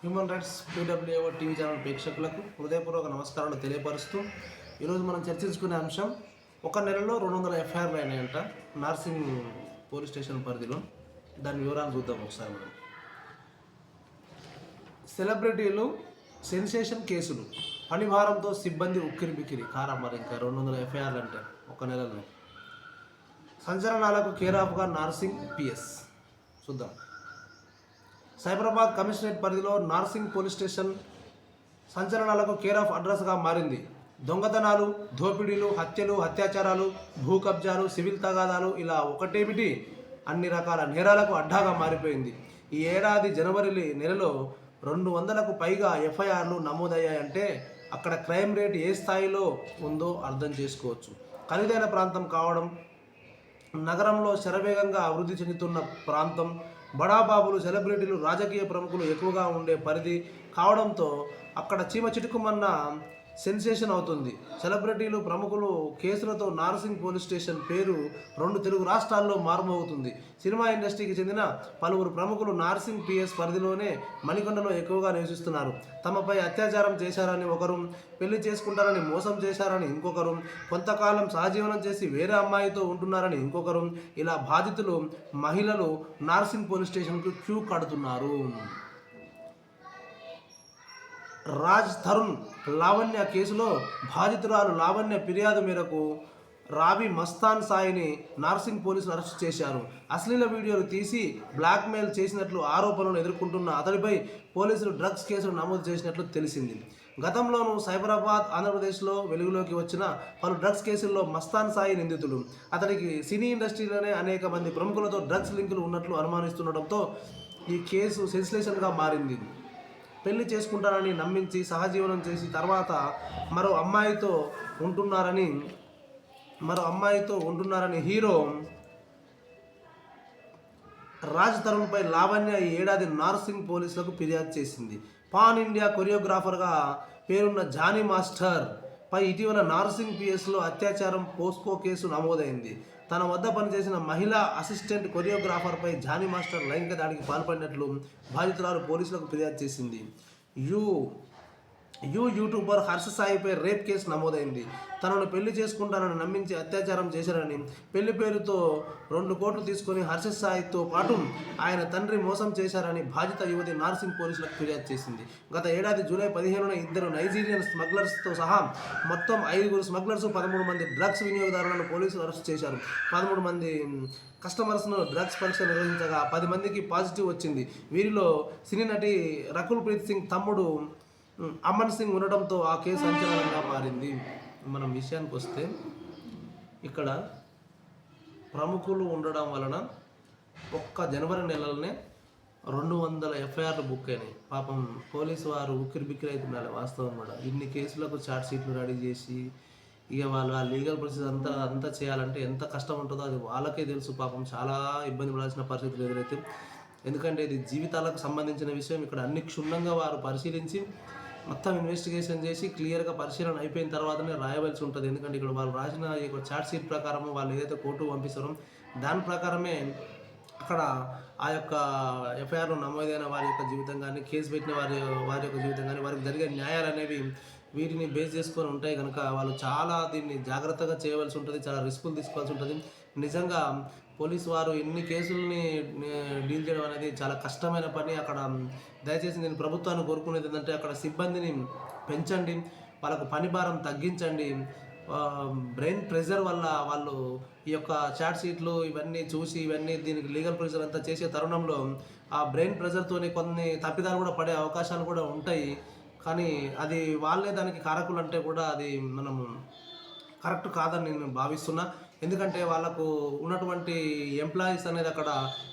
Human rights పీడబ్ల్యూఓ TV channel ప్రేక్షకులకు హృదయపూర్వక నమస్కారాలు తెలియపరుస్తూ ఈరోజు మనం చర్చించుకునే అంశం ఒక నెలలో 200 ఎఫ్ఐఆర్లు అయినాయంట నార్సింగ్ పోలీస్ స్టేషన్ పరిధిలో. దాని వివరాలు చూద్దాం ఒకసారి. మనం సెలబ్రిటీలు సెన్సేషన్ కేసులు, పనిభారంతో సిబ్బంది ఉక్కిరి బిక్కిరి కారా. మరి ఇంకా 200 ఎఫ్ఐఆర్లు అంటే ఒక నెలలో. సంచలనాలకు కేరాఫ్గా నార్సింగ్ పిఎస్. చూద్దాం. సైబరాబాద్ కమిషనరేట్ పరిధిలో నార్సింగ్ పోలీస్ స్టేషన్ సంచలనాలకు కేర్ ఆఫ్ అడ్రస్గా మారింది. దొంగతనాలు, దోపిడీలు, హత్యలు, అత్యాచారాలు, భూ కబ్జాలు, సివిల్ తగాదాలు, ఇలా ఒకటేమిటి అన్ని రకాల నేరాలకు అడ్డాగా మారిపోయింది. ఈ ఏడాది జనవరి నెలలో 200కు పైగా ఎఫ్ఐఆర్లు నమోదయ్యాయంటే అక్కడ క్రైమ్ రేట్ ఏ స్థాయిలో ఉందో అర్థం చేసుకోవచ్చు. ఖరీదైన ప్రాంతం కావడం, నగరంలో శరవేగంగా అభివృద్ధి చెందుతున్న ప్రాంతం, బడాబాబులు, సెలబ్రిటీలు, రాజకీయ ప్రముఖులు ఎక్కువగా ఉండే పరిధి కావడంతో అక్కడ చీమ చిటుకుమన్న సెన్సేషన్ అవుతుంది. సెలబ్రిటీలు, ప్రముఖులు కేసులతో నార్సింగ్ పోలీస్ స్టేషన్ పేరు 2 తెలుగు రాష్ట్రాల్లో మారుమోగుతుంది. సినిమా ఇండస్ట్రీకి చెందిన పలువురు ప్రముఖులు నార్సింగ్ పిఎస్ పరిధిలోనే మణికొండలో ఎక్కువగా నివసిస్తున్నారు. తమపై అత్యాచారం చేశారని ఒకరు, పెళ్లి చేసుకుంటారని మోసం చేశారని ఇంకొకరు, కొంతకాలం సహజీవనం చేసి వేరే అమ్మాయితో ఉంటున్నారని ఇంకొకరు, ఇలా బాధితులు మహిళలు నార్సింగ్ పోలీస్ స్టేషన్కు క్యూ కడుతున్నారు. రాజ్ తరుణ్ లావణ్య కేసులో బాధితురాలు లావణ్య ఫిర్యాదు మేరకు రావి మస్తాన్ సాయిని నార్సింగ్ పోలీసులు అరెస్టు చేశారు. అశ్లీల వీడియోలు తీసి బ్లాక్మెయిల్ చేసినట్లు ఆరోపణలు ఎదుర్కొంటున్న అతడిపై పోలీసులు డ్రగ్స్ కేసులు నమోదు చేసినట్లు తెలిసింది. గతంలోనూ సైబరాబాద్, ఆంధ్రప్రదేశ్లో వెలుగులోకి వచ్చిన పలు డ్రగ్స్ కేసుల్లో మస్తాన్ సాయి నిందితుడు. అతడికి సినీ ఇండస్ట్రీలోనే అనేక మంది ప్రముఖులతో డ్రగ్స్ లింకులు ఉన్నట్లు అనుమానిస్తుండటంతో ఈ కేసు సెన్సేషన్గా మారింది. పెళ్లి చేసుకుంటారని నమ్మించి సహజీవనం చేసి తర్వాత మరో అమ్మాయితో ఉంటున్నారని హీరో రాజ్ తరుణ్పై లావణ్య ఈ ఏడాది నార్సింగ్ పోలీసులకు ఫిర్యాదు చేసింది. పాన్ ఇండియా కొరియోగ్రాఫర్గా పేరున్న జానీ మాస్టర్ పై ఇటీవల నార్సింగ్ పిఎస్లో అత్యాచారం పోస్కో కేసు నమోదైంది. తన వద్ద పనిచేసిన మహిళా అసిస్టెంట్ కొరియోగ్రాఫర్పై జానీ మాస్టర్ లైంగిక దాడికి పాల్పడినట్లు బాధితురాలు పోలీసులకు ఫిర్యాదు చేసింది. యూట్యూబర్ హర్ష సాయిపై రేప్ కేసు నమోదైంది. తనను పెళ్లి చేసుకుంటానని నమ్మించి అత్యాచారం చేశారని, పెళ్లి పేరుతో 2 కోట్లు తీసుకొని హర్ష సాయితో పాటు ఆయన తండ్రి మోసం చేశారని బాధిత యువతి నార్సింగ్ పోలీసులకు ఫిర్యాదు చేసింది. గత ఏడాది జూలై 15న 2 నైజీరియన్ స్మగ్లర్స్తో సహా మొత్తం 5 స్మగ్లర్స్, 13 మంది డ్రగ్స్ వినియోగదారులను పోలీసులు అరెస్ట్ చేశారు. 13 మంది కస్టమర్స్ను డ్రగ్స్ పరీక్ష నిర్వహించగా 10 మందికి పాజిటివ్ వచ్చింది. వీరిలో సినీ నటి రకుల్ ప్రీత్ సింగ్ తమ్ముడు అమన్ సింగ్ ఉండడంతో ఆ కేసు సంచలనంగా మారింది. మనం విషయానికి వస్తే ఇక్కడ ప్రముఖులు ఉండడం వలన ఒక్క జనవరి నెలలోనే 200 ఎఫ్ఐఆర్లు బుక్ అయినాయి. పాపం పోలీసు వారు ఉక్కిరి బిక్కిరి అవుతున్నారు. వాస్తవం కూడా ఇన్ని కేసులకు ఛార్జ్ షీట్లు రెడీ చేసి ఇక వాళ్ళు ఆ లీగల్ ప్రొసీజర్ అంతా చేయాలంటే ఎంత కష్టం ఉంటుందో అది వాళ్ళకే తెలుసు. పాపం చాలా ఇబ్బంది పడాల్సిన పరిస్థితులు ఎదురైతే, ఎందుకంటే ఇది జీవితాలకు సంబంధించిన విషయం. ఇక్కడ అన్ని క్షుణ్ణంగా వారు పరిశీలించి మొత్తం ఇన్వెస్టిగేషన్ చేసి క్లియర్గా పరిశీలన అయిపోయిన తర్వాతనే రాయవలసి ఉంటుంది. ఎందుకంటే ఇక్కడ వాళ్ళు రాసిన ఈ ఛార్జ్ షీట్ ప్రకారం వాళ్ళు ఏదైతే కోర్టుకు పంపిస్తారో దాని ప్రకారమే అక్కడ ఆ యొక్క ఎఫ్ఐఆర్లో నమోదైన వారి యొక్క జీవితం కానీ, కేసు పెట్టిన వారి యొక్క జీవితం కానీ, వారికి జరిగే న్యాయాలు అనేవి వీటిని బేస్ చేసుకొని ఉంటాయి కనుక వాళ్ళు చాలా దీన్ని జాగ్రత్తగా చేయవలసి ఉంటుంది, చాలా రిస్కులు తీసుకోవాల్సి ఉంటుంది. నిజంగా పోలీసు వారు ఇన్ని కేసుల్ని డీల్ చేయడం అనేది చాలా కష్టమైన పని. అక్కడ దయచేసి నేను ప్రభుత్వాన్ని కోరుకునేది ఏంటంటే అక్కడ సిబ్బందిని పెంచండి, వాళ్ళకు పని భారం తగ్గించండి. బ్రెయిన్ ప్రెషర్ వల్ల వాళ్ళు ఈ యొక్క చాట్ షీట్లు ఇవన్నీ చూసి దీనికి లీగల్ ప్రెషర్ అంతా చేసే తరుణంలో ఆ బ్రెయిన్ ప్రెషర్తోని కొన్ని తప్పిదాలు కూడా పడే అవకాశాలు కూడా ఉంటాయి. కానీ అది వాళ్ళే దానికి కారకులు అంటే కూడా అది మనం కరెక్ట్ కాదని నేను భావిస్తున్నా. ఎందుకంటే వాళ్ళకు ఉన్నటువంటి ఎంప్లాయీస్ అనేది అక్కడ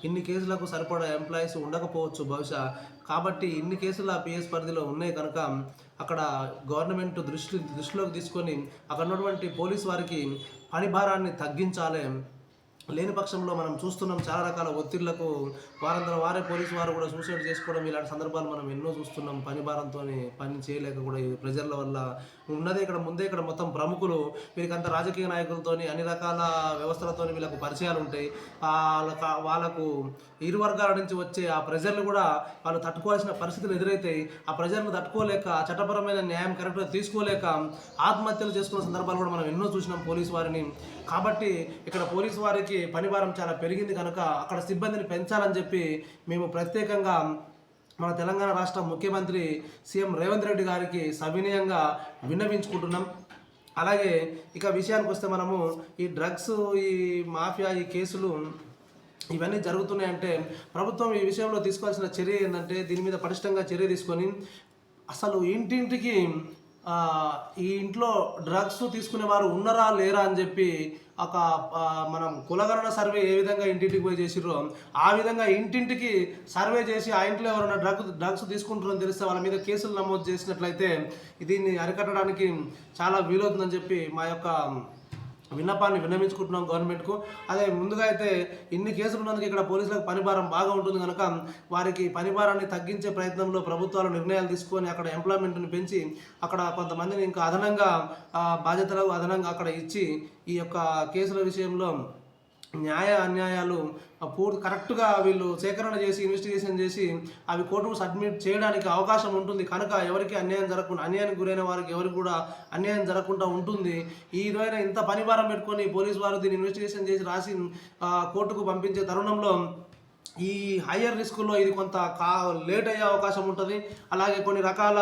ఇన్ని కేసులకు సరిపడా ఎంప్లాయీస్ ఉండకపోవచ్చు బహుశా. కాబట్టి ఇన్ని కేసులు ఆ పిఎస్ పరిధిలో ఉన్నాయి కనుక అక్కడ గవర్నమెంట్ దృష్టిలోకి తీసుకొని అక్కడ ఉన్నటువంటి పోలీస్ వారికి పని భారాన్ని తగ్గించాలి. లేని పక్షంలో మనం చూస్తున్నాం చాలా రకాల ఒత్తిళ్లకు వారందరూ వారే పోలీసు వారు కూడా సూసైడ్ చేసుకోవడం ఇలాంటి సందర్భాలు మనం ఎన్నో చూస్తున్నాం. పని భారంతో పని చేయలేక కూడా ఈ ప్రెజర్ల వల్ల ఉన్నదే ఇక్కడ మొత్తం ప్రముఖులు వీరికంత రాజకీయ నాయకులతోని అన్ని రకాల వ్యవస్థలతోని వీళ్ళకు పరిచయాలు ఉంటాయి. వాళ్ళకు ఇరు వర్గాల నుంచి వచ్చే ఆ ప్రెజర్లు కూడా వాళ్ళు తట్టుకోవాల్సిన పరిస్థితులు ఎదురైతాయి. ఆ ప్రెజర్ను తట్టుకోలేక చట్టపరమైన న్యాయం కరెక్ట్గా తీసుకోలేక ఆత్మహత్యలు చేసుకున్న సందర్భాలు కూడా మనం ఎన్నో చూసినాం పోలీసు వారిని. కాబట్టి ఇక్కడ పోలీసు వారికి పని భారం చాలా పెరిగింది కనుక అక్కడ సిబ్బందిని పెంచాలని చెప్పి మేము ప్రత్యేకంగా మన తెలంగాణ రాష్ట్ర ముఖ్యమంత్రి సీఎం రేవంత్ రెడ్డి గారికి సవినయంగా విన్నవించుకుంటున్నాం. అలాగే ఇక విషయానికి వస్తే మనము ఈ డ్రగ్స్, ఈ మాఫియా, ఈ కేసులు ఇవన్నీ జరుగుతున్నాయంటే ప్రభుత్వం ఈ విషయంలో తీసుకోవాల్సిన చర్య ఏంటంటే దీని మీద పటిష్టంగా చర్య తీసుకొని అసలు ఇంటింటికి ఈ ఇంట్లో డ్రగ్స్ తీసుకునే వారు ఉన్నారా లేరా అని చెప్పి ఒక మనం కులగణన సర్వే ఏ విధంగా ఇంటింటికి పోయి చేసిర్రో ఆ విధంగా ఇంటింటికి సర్వే చేసి ఆ ఇంట్లో ఎవరైనా డ్రగ్స్ తీసుకుంటారని తెలిస్తే వాళ్ళ మీద కేసులు నమోదు చేసినట్లయితే దీన్ని అరికట్టడానికి చాలా వీలవుతుందని చెప్పి మా యొక్క విన్నపాన్ని విన్నవించుకుంటున్నాం గవర్నమెంట్కు. అదే ముందుగా అయితే ఇన్ని కేసులు ఉన్నందుకు ఇక్కడ పోలీసులకు పనిభారం బాగా ఉంటుంది కనుక వారికి పనిభారాన్ని తగ్గించే ప్రయత్నంలో ప్రభుత్వాలు నిర్ణయాలు తీసుకొని అక్కడ ఎంప్లాయ్మెంట్ని పెంచి అక్కడ కొంతమందిని ఇంకా అదనంగా బాధ్యతలు అదనంగా అక్కడ ఇచ్చి ఈ యొక్క కేసుల విషయంలో న్యాయ అన్యాయాలు కరెక్ట్గా వీళ్ళు సేకరణ చేసి ఇన్వెస్టిగేషన్ చేసి అవి కోర్టుకు సబ్మిట్ చేయడానికి అవకాశం ఉంటుంది కనుక ఎవరికి అన్యాయానికి గురైన వారికి ఎవరికి కూడా అన్యాయం జరగకుండా ఉంటుంది. ఈ రోజైన ఇంత పనిభారం పెట్టుకొని పోలీసు వారు దీన్ని ఇన్వెస్టిగేషన్ చేసి రాసి కోర్టుకు పంపించే తరుణంలో ఈ హయ్యర్ రిస్కుల్లో ఇది కొంత లేట్ అయ్యే అవకాశం ఉంటుంది. అలాగే కొన్ని రకాల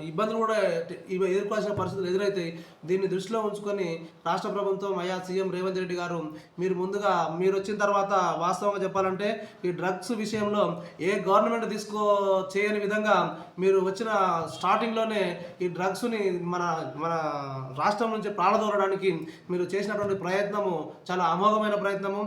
ఇబ్బందులు కూడా ఎదుర్కోవాల్సిన పరిస్థితులు ఎదురవుతాయి. దీన్ని దృష్టిలో ఉంచుకొని రాష్ట్ర ప్రభుత్వం సీఎం రేవంత్ రెడ్డి గారు మీరు వచ్చిన తర్వాత వాస్తవంగా చెప్పాలంటే ఈ డ్రగ్స్ విషయంలో ఏ గవర్నమెంట్ చేయని విధంగా మీరు వచ్చిన స్టార్టింగ్లోనే ఈ డ్రగ్స్ని మన మన రాష్ట్రం నుంచి ప్రాణదోలడానికి మీరు చేసినటువంటి ప్రయత్నము చాలా అమోఘమైన ప్రయత్నము.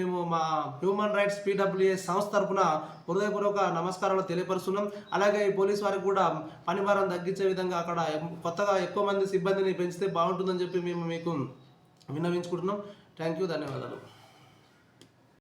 మేము మా హ్యూమన్ రైట్స్ PWA సంస్థ తరఫున హృదయపూర్వక నమస్కారాలు తెలియపరుస్తున్నాం. అలాగే ఈ పోలీసు వారికి కూడా పనిభారం తగ్గించే విధంగా అక్కడ కొత్తగా ఎక్కువ మంది సిబ్బందిని పెంచితే బాగుంటుందని చెప్పి మేము మీకు విన్నవించుకుంటున్నాం. థ్యాంక్ యూ, ధన్యవాదాలు.